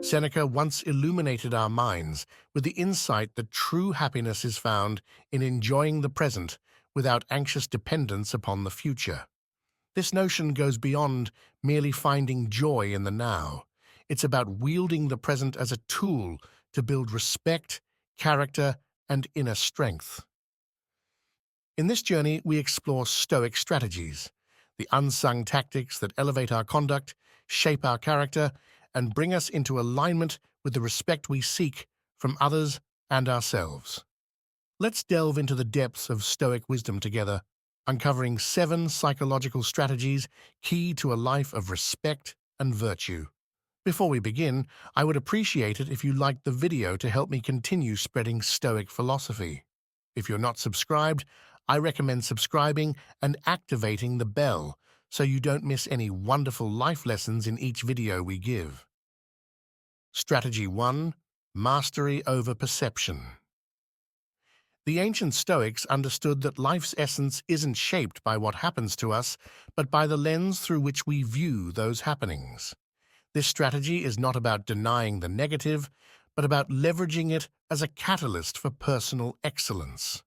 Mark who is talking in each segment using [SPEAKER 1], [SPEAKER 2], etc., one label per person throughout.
[SPEAKER 1] Seneca once illuminated our minds with the insight that true happiness is found in enjoying the present without anxious dependence upon the future. This notion goes beyond merely finding joy in the now. It's about wielding the present as a tool to build respect, character, and inner strength. In this journey, we explore Stoic strategies, the unsung tactics that elevate our conduct, shape our character, and bring us into alignment with the respect we seek from others and ourselves. Let's delve into the depths of Stoic wisdom together, uncovering 7 psychological strategies key to a life of respect and virtue. Before we begin, I would appreciate it if you liked the video to help me continue spreading Stoic philosophy. If you're not subscribed, I recommend subscribing and activating the bell so you don't miss any wonderful life lessons in each video we give. Strategy 1. Mastery over perception. The ancient Stoics understood that life's essence isn't shaped by what happens to us, but by the lens through which we view those happenings. This strategy is not about denying the negative, but about leveraging it as a catalyst for personal excellence.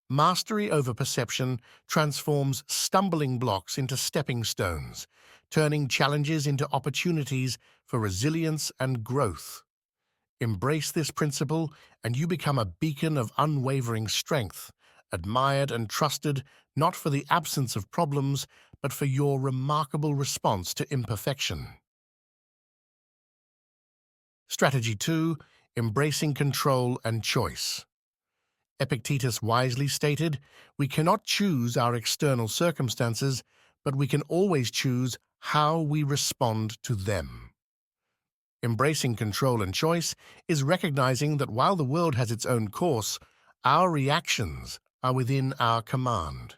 [SPEAKER 1] Mastery over perception transforms stumbling blocks into stepping stones, turning challenges into opportunities for resilience and growth. Embrace this principle, and you become a beacon of unwavering strength, admired and trusted not for the absence of problems, but for your remarkable response to imperfection. Strategy 2. Embracing control and choice. Epictetus wisely stated, "We cannot choose our external circumstances, but we can always choose how we respond to them." Embracing control and choice is recognizing that while the world has its own course, our reactions are within our command.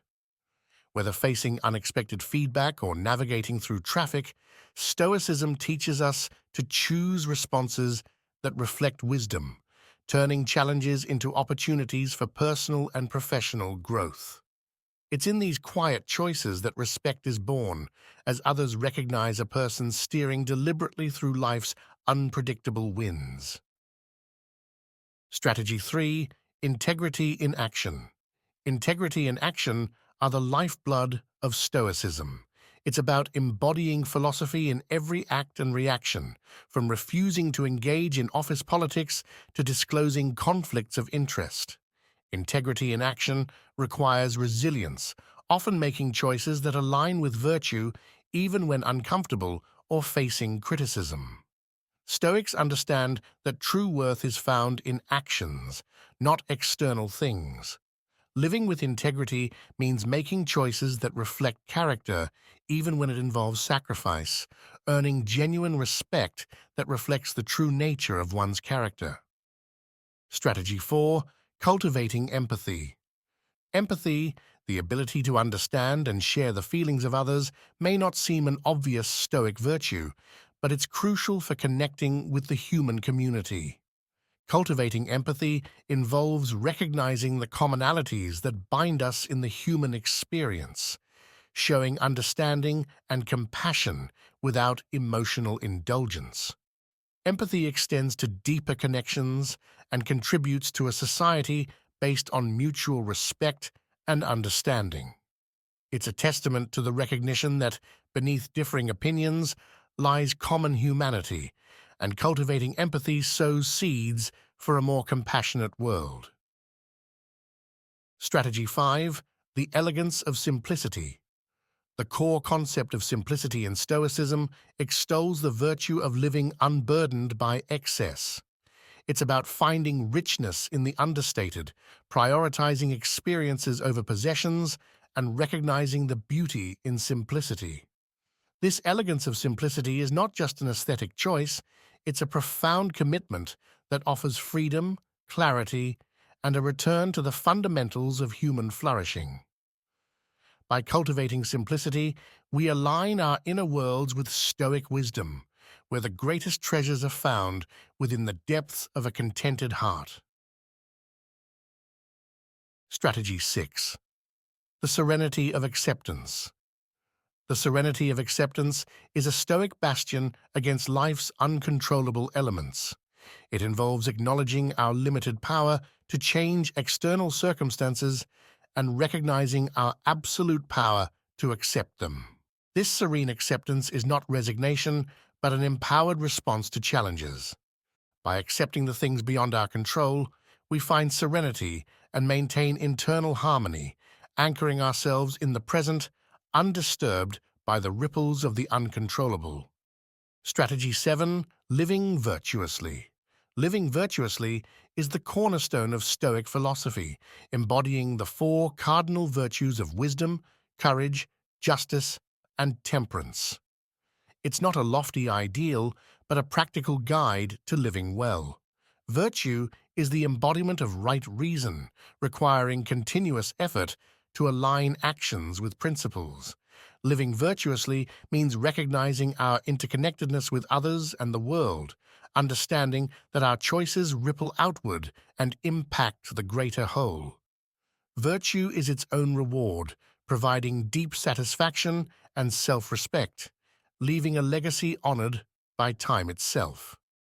[SPEAKER 1] Whether facing unexpected feedback or navigating through traffic, Stoicism teaches us to choose responses that reflect wisdom, turning challenges into opportunities for personal and professional growth. It's in these quiet choices that respect is born, as others recognize a person steering deliberately through life's unpredictable winds. Strategy 3. Integrity in action. Integrity and action are the lifeblood of Stoicism. It's about embodying philosophy in every act and reaction, from refusing to engage in office politics to disclosing conflicts of interest. Integrity in action requires resilience, often making choices that align with virtue even when uncomfortable or facing criticism. Stoics understand that true worth is found in actions, not external things. Living with integrity means making choices that reflect character, even when it involves sacrifice, earning genuine respect that reflects the true nature of one's character. Strategy 4. Cultivating empathy. Empathy, the ability to understand and share the feelings of others, may not seem an obvious Stoic virtue, but it's crucial for connecting with the human community. Cultivating empathy involves recognizing the commonalities that bind us in the human experience, showing understanding and compassion without emotional indulgence. Empathy extends to deeper connections and contributes to a society based on mutual respect and understanding. It's a testament to the recognition that beneath differing opinions lies common humanity, and cultivating empathy sows seeds for a more compassionate world. Strategy 5. The elegance of simplicity. The core concept of simplicity in Stoicism extols the virtue of living unburdened by excess. It's about finding richness in the understated, prioritizing experiences over possessions, and recognizing the beauty in simplicity. This elegance of simplicity is not just an aesthetic choice, it's a profound commitment that offers freedom, clarity, and a return to the fundamentals of human flourishing. By cultivating simplicity, we align our inner worlds with Stoic wisdom. where the greatest treasures are found within the depths of a contented heart. Strategy 6. The serenity of acceptance. The serenity of acceptance is a Stoic bastion against life's uncontrollable elements. It involves acknowledging our limited power to change external circumstances and recognizing our absolute power to accept them. This serene acceptance is not resignation, but an empowered response to challenges. By accepting the things beyond our control, we find serenity and maintain internal harmony, anchoring ourselves in the present, undisturbed by the ripples of the uncontrollable. Strategy 7. Living virtuously. Living virtuously is the cornerstone of Stoic philosophy, embodying the four cardinal virtues of wisdom, courage, justice, and temperance. It's not a lofty ideal, but a practical guide to living well. Virtue is the embodiment of right reason, requiring continuous effort to align actions with principles. Living virtuously means recognizing our interconnectedness with others and the world, understanding that our choices ripple outward and impact the greater whole. Virtue is its own reward, providing deep satisfaction and self-respect, leaving a legacy honored by time itself.